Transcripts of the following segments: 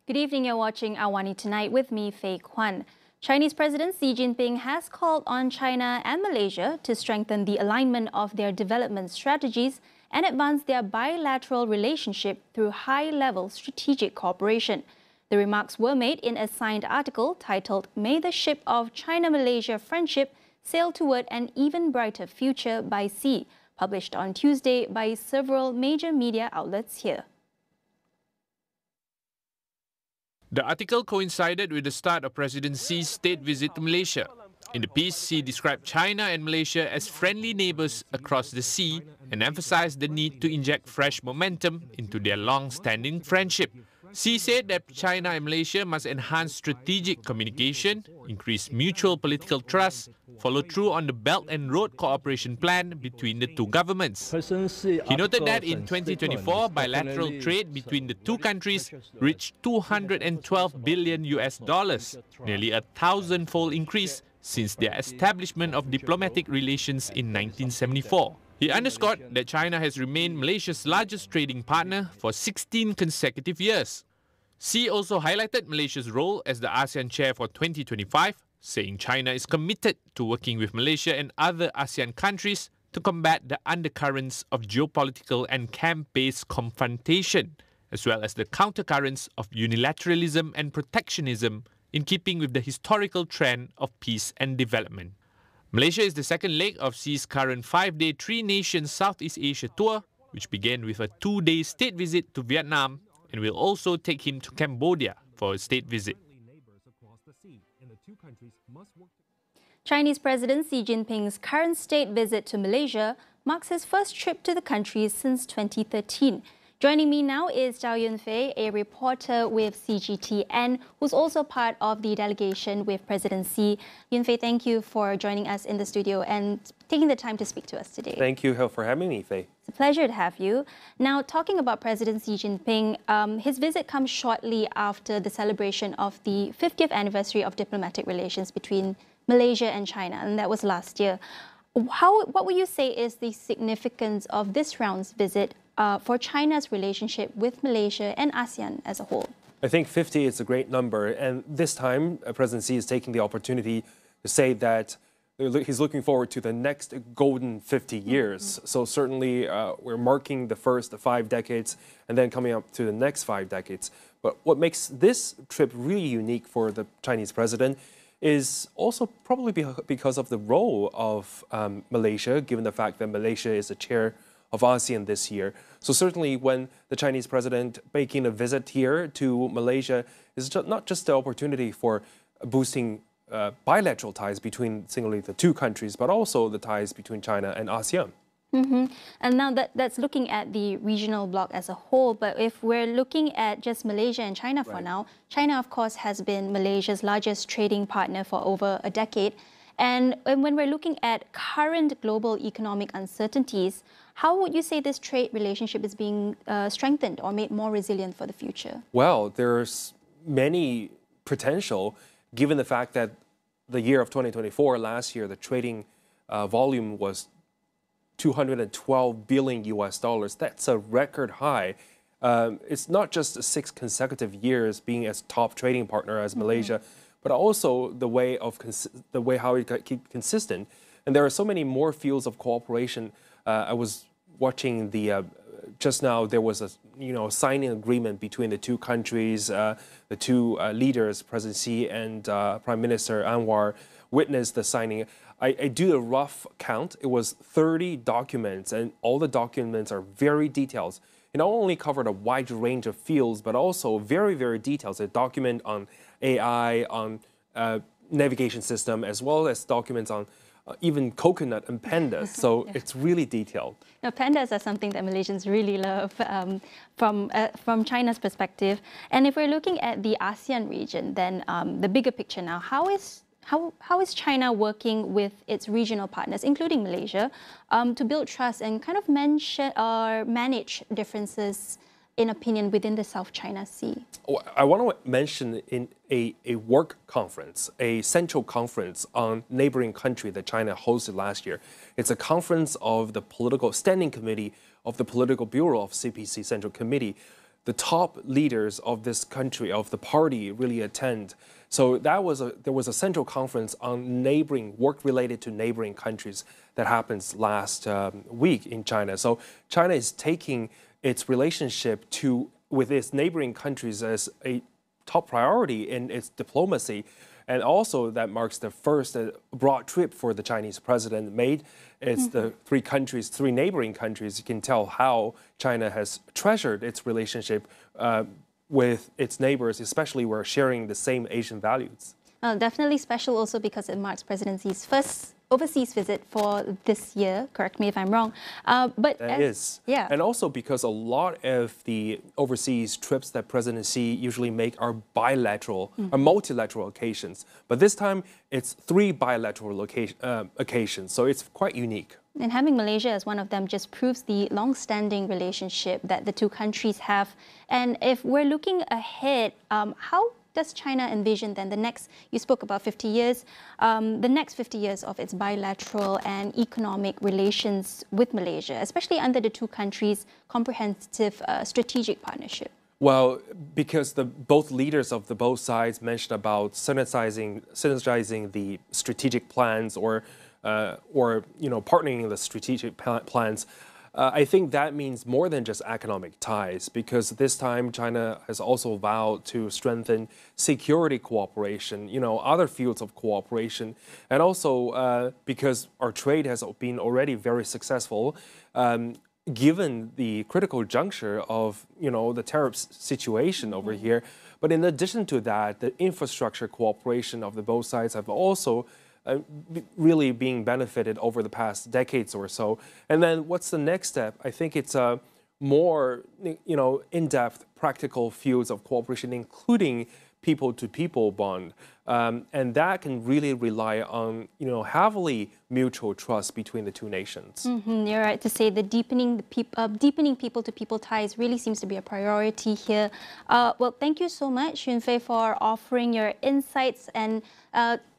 Good evening, you're watching AWANI Tonight with me, Faye Kwan. Chinese President Xi Jinping has called on China and Malaysia to strengthen the alignment of their development strategies and advance their bilateral relationship through high-level strategic cooperation. The remarks were made in a signed article titled "May the Ship of China-Malaysia Friendship Sail Toward an Even Brighter Future" by Xi, published on Tuesday by several major media outlets here. The article coincided with the start of President Xi's state visit to Malaysia. In the piece, Xi described China and Malaysia as friendly neighbours across the sea and emphasised the need to inject fresh momentum into their long-standing friendship. Xi said that China and Malaysia must enhance strategic communication, increase mutual political trust, follow through on the Belt and Road Cooperation Plan between the two governments. He noted that in 2024, bilateral trade between the two countries reached $212 billion, nearly a 1,000-fold increase since their establishment of diplomatic relations in 1974. He underscored that China has remained Malaysia's largest trading partner for 16 consecutive years. Xi also highlighted Malaysia's role as the ASEAN chair for 2025, saying China is committed to working with Malaysia and other ASEAN countries to combat the undercurrents of geopolitical and camp-based confrontation, as well as the countercurrents of unilateralism and protectionism, in keeping with the historical trend of peace and development. Malaysia is the second leg of Xi's current 5-day three-nation Southeast Asia tour, which began with a 2-day state visit to Vietnam and will also take him to Cambodia for a state visit. Chinese President Xi Jinping's current state visit to Malaysia marks his first trip to the country since 2013. Joining me now is Zhao Yunfei, a reporter with CGTN, who's also part of the delegation with President Xi. Yunfei, thank you for joining us in the studio and taking the time to speak to us today. Thank you for having me, Faye. It's a pleasure to have you. Now, talking about President Xi Jinping, his visit comes shortly after the celebration of the 50th anniversary of diplomatic relations between Malaysia and China, and that was last year. What would you say is the significance of this round's visit for China's relationship with Malaysia and ASEAN as a whole? I think 50 is a great number, and this time President Xi is taking the opportunity to say that he's looking forward to the next golden 50 years. So certainly we're marking the first 5 decades and then coming up to the next 5 decades. But what makes this trip really unique for the Chinese president is also probably because of the role of Malaysia, given the fact that Malaysia is the chair of ASEAN this year. So certainly when the Chinese president making a visit here to Malaysia is not just the opportunity for boosting bilateral ties between singly the two countries, but also the ties between China and ASEAN. And now that's looking at the regional bloc as a whole, but if we're looking at just Malaysia and China for now, China, of course, has been Malaysia's largest trading partner for over a decade. And when we're looking at current global economic uncertainties, how would you say this trade relationship is being strengthened or made more resilient for the future? Well, there's many potential, given the fact that the year of 2024, last year, the trading volume was $212 billion. That's a record high. It's not just 6 consecutive years being as top trading partner as Malaysia, but also the way how it keep consistent. And there are so many more fields of cooperation. I was watching just now there was a signing agreement between the two countries. The two leaders, President Xi and Prime Minister Anwar, witnessed the signing. I do a rough count. It was 30 documents, and all the documents are very detailed. It not only covered a wide range of fields, but also very, very detailed. A document on AI, on navigation system, as well as documents on even coconut and pandas. So it's really detailed. Now, pandas are something that Malaysians really love from China's perspective. And if we're looking at the ASEAN region, then the bigger picture now, how is China working with its regional partners, including Malaysia, to build trust and kind of manage differences in opinion within the South China Sea? I want to mention in a work conference, a central conference on neighboring country that China hosted last year. It's a conference of the Political Standing Committee of the Political Bureau of CPC Central Committee. the top leaders of this country, of the party, really attend. So there was a central conference on work related to neighboring countries that happens last week in China. So China is taking its relationship with its neighboring countries as a top priority in its diplomacy. And also that marks the first abroad trip for the Chinese president made. It's the three neighboring countries. You can tell how China has treasured its relationship with its neighbors, especially we're sharing the same Asian values. Definitely special also because it marks President Xi's first overseas visit for this year. Correct me if I'm wrong. That is. Yeah. And also because a lot of the overseas trips that President Xi usually make are bilateral or multilateral occasions. But this time it's 3 bilateral occasions. So it's quite unique. And having Malaysia as one of them just proves the long-standing relationship that the two countries have. And if we're looking ahead, how does China envision then the next, you spoke about 50 years, the next 50 years of its bilateral and economic relations with Malaysia, especially under the two countries' comprehensive strategic partnership? Well, because both leaders of both sides mentioned about synergizing the strategic plans or partnering the strategic plans. I think that means more than just economic ties, because this time China has also vowed to strengthen security cooperation, other fields of cooperation, and also because our trade has been already very successful, given the critical juncture of the tariff situation over here. But in addition to that, the infrastructure cooperation of both sides have also really being benefited over the past decades or so. And then what's the next step? I think it's a more in-depth practical fields of cooperation, including people-to-people bond. And that can really rely on heavily mutual trust between the two nations. You're right to say the deepening people-to-people ties really seems to be a priority here. Well, thank you so much, Yunfei, for offering your insights and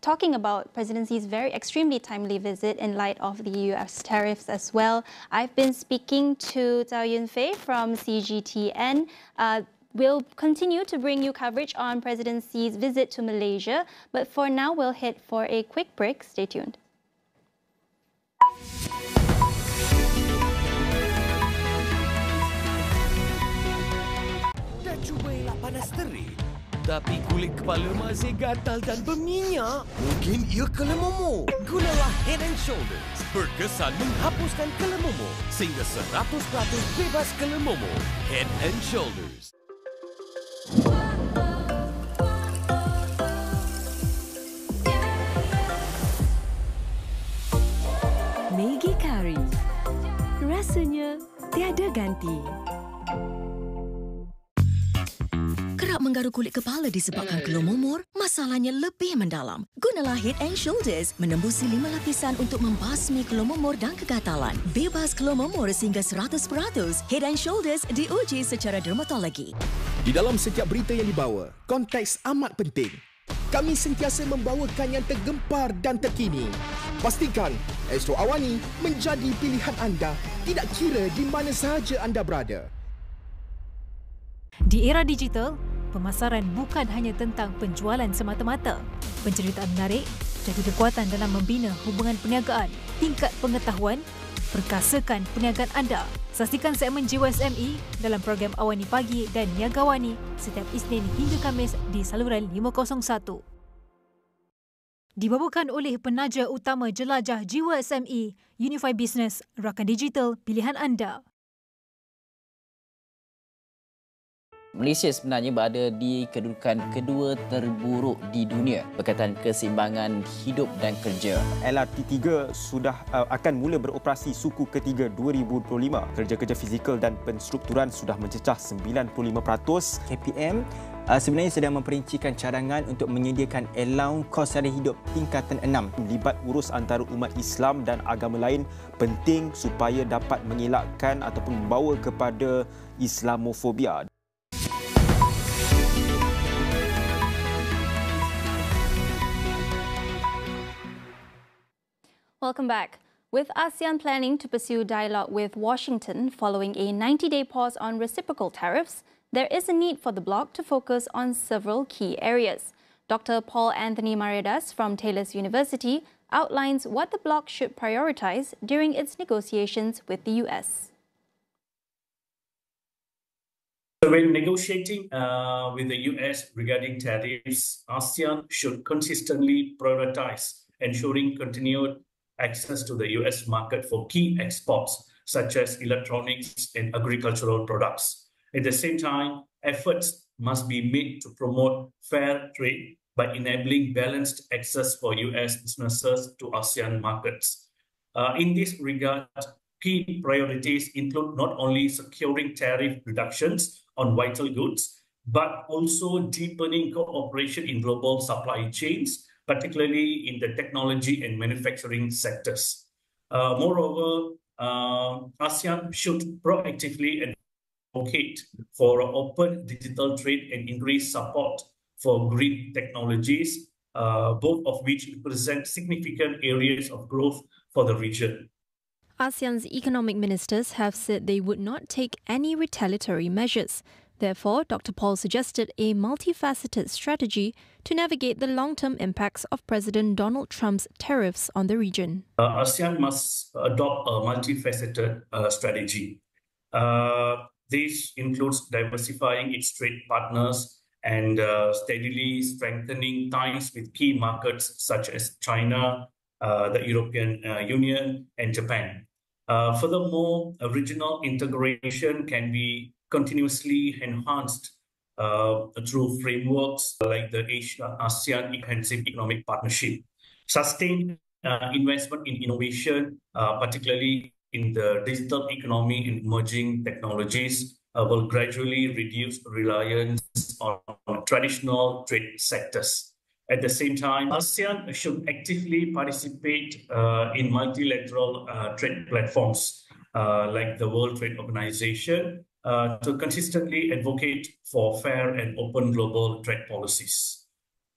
talking about President Xi's very extremely timely visit in light of the US tariffs as well. I've been speaking to Zhao Yunfei from CGTN. We'll continue to bring you coverage on President Xi's visit to Malaysia, but for now we'll head for a quick break. Stay tuned. Dah cuba elak panas terik, tapi kulit kepala masih gatal dan berminyak? Mungkin ia kelemomo. Gunalah Head & Shoulders. Berkesan menghapuskan kelemomo sehingga 100% bebas kelemomo. Head & Shoulders. Maggi Curry. Rasanya tiada ganti. Kerap menggaru kulit kepala disebabkan kelomomor, masalahnya lebih mendalam. Gunalah Head & Shoulders menembusi 5 lapisan untuk membasmi kelomomor dan kegatalan. Bebas kelomomor sehingga 100%. Head & Shoulders diuji secara dermatologi. Di dalam setiap berita yang dibawa, konteks amat penting. Kami sentiasa membawakan yang tergempar dan terkini. Pastikan Astro AWANI menjadi pilihan anda, tidak kira di mana sahaja anda berada. Di era digital, pemasaran bukan hanya tentang penjualan semata-mata. Penceritaan menarik jadi kekuatan dalam membina hubungan perniagaan, tingkat pengetahuan, perkasakan perniagaan anda. Saksikan segmen Jiwa SME dalam program Awani Pagi dan Niaga Awani setiap Isnin hingga Khamis di saluran 501. Dibawakan oleh penaja utama jelajah Jiwa SME, Unify Business, rakan digital pilihan anda. Malaysia sebenarnya berada di kedudukan kedua terburuk di dunia berkaitan keseimbangan hidup dan kerja. LRT3 sudah akan mula beroperasi suku ketiga 2025. Kerja-kerja fizikal dan penstrukturan sudah mencecah 95%. KPM sebenarnya sedang memperincikan cadangan untuk menyediakan allowance kos sara hidup tingkatan 6. Libat urus antara umat Islam dan agama lain penting supaya dapat mengelakkan ataupun membawa kepada Islamofobia. Welcome back. With ASEAN planning to pursue dialogue with Washington following a 90-day pause on reciprocal tariffs, there is a need for the bloc to focus on several key areas. Dr. Paul Anthony Maredas from Taylor's University outlines what the bloc should prioritize during its negotiations with the US. So when negotiating with the US regarding tariffs, ASEAN should consistently prioritize ensuring continued access to the US market for key exports, such as electronics and agricultural products. At the same time, efforts must be made to promote fair trade by enabling balanced access for US businesses to ASEAN markets. In this regard, key priorities include not only securing tariff reductions on vital goods, but also deepening cooperation in global supply chains, particularly in the technology and manufacturing sectors. Moreover, ASEAN should proactively advocate for open digital trade and increase support for green technologies, both of which represent significant areas of growth for the region. ASEAN's economic ministers have said they would not take any retaliatory measures. Therefore, Dr. Paul suggested a multifaceted strategy to navigate the long-term impacts of President Donald Trump's tariffs on the region. ASEAN must adopt a multifaceted strategy. This includes diversifying its trade partners and steadily strengthening ties with key markets such as China, the European Union, and Japan. Furthermore, regional integration can be continuously enhanced through frameworks like the ASEAN Comprehensive Economic Partnership. Sustained investment in innovation, particularly in the digital economy and emerging technologies, will gradually reduce reliance on traditional trade sectors. At the same time, ASEAN should actively participate in multilateral trade platforms like the World Trade Organization to consistently advocate for fair and open global trade policies.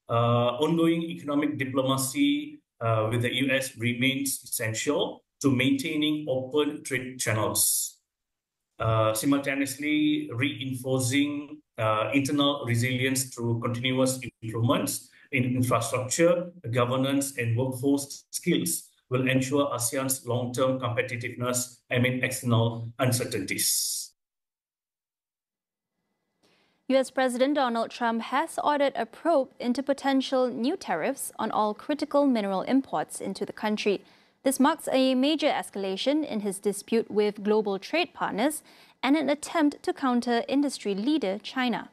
Ongoing economic diplomacy with the US remains essential to maintaining open trade channels, simultaneously reinforcing internal resilience through continuous improvements in infrastructure, governance, and workforce skills will ensure ASEAN's long-term competitiveness amid external uncertainties. US President Donald Trump has ordered a probe into potential new tariffs on all critical mineral imports into the country. This marks a major escalation in his dispute with global trade partners and an attempt to counter industry leader China.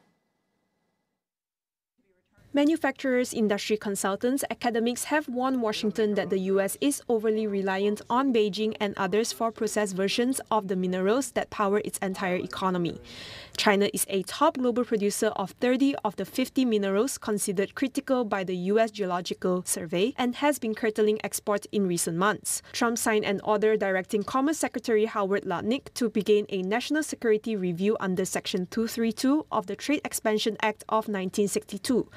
Manufacturers, industry consultants, academics have warned Washington that the US is overly reliant on Beijing and others for processed versions of the minerals that power its entire economy. China is a top global producer of 30 of the 50 minerals considered critical by the US Geological Survey and has been curtailing exports in recent months. Trump signed an order directing Commerce Secretary Howard Lutnick to begin a national security review under Section 232 of the Trade Expansion Act of 1962.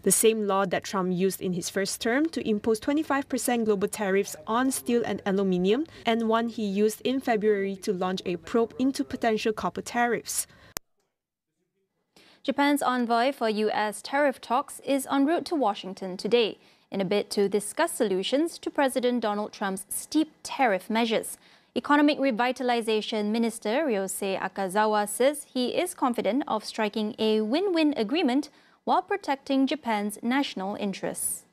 The same law that Trump used in his first term to impose 25% global tariffs on steel and aluminium, and one he used in February to launch a probe into potential copper tariffs. Japan's envoy for US tariff talks is en route to Washington today in a bid to discuss solutions to President Donald Trump's steep tariff measures. Economic Revitalization Minister Ryosei Akazawa says he is confident of striking a win-win agreement while protecting Japan's national interests.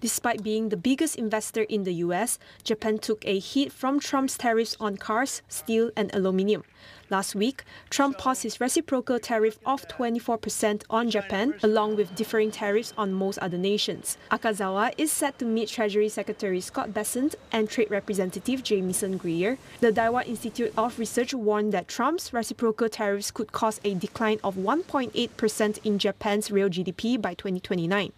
Despite being the biggest investor in the US, Japan took a hit from Trump's tariffs on cars, steel and aluminium. Last week, Trump paused his reciprocal tariff of 24% on Japan, along with differing tariffs on most other nations. Akazawa is set to meet Treasury Secretary Scott Bessent and Trade Representative Jamieson Greer. The Daiwa Institute of Research warned that Trump's reciprocal tariffs could cause a decline of 1.8% in Japan's real GDP by 2029.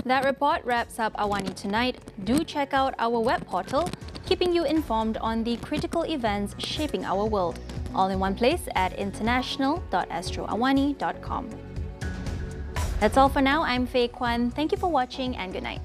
That report wraps up AWANI Tonight. Do check out our web portal, keeping you informed on the critical events shaping our world. All in one place at international.astroawani.com. That's all for now. I'm Faye Kwan. Thank you for watching and good night.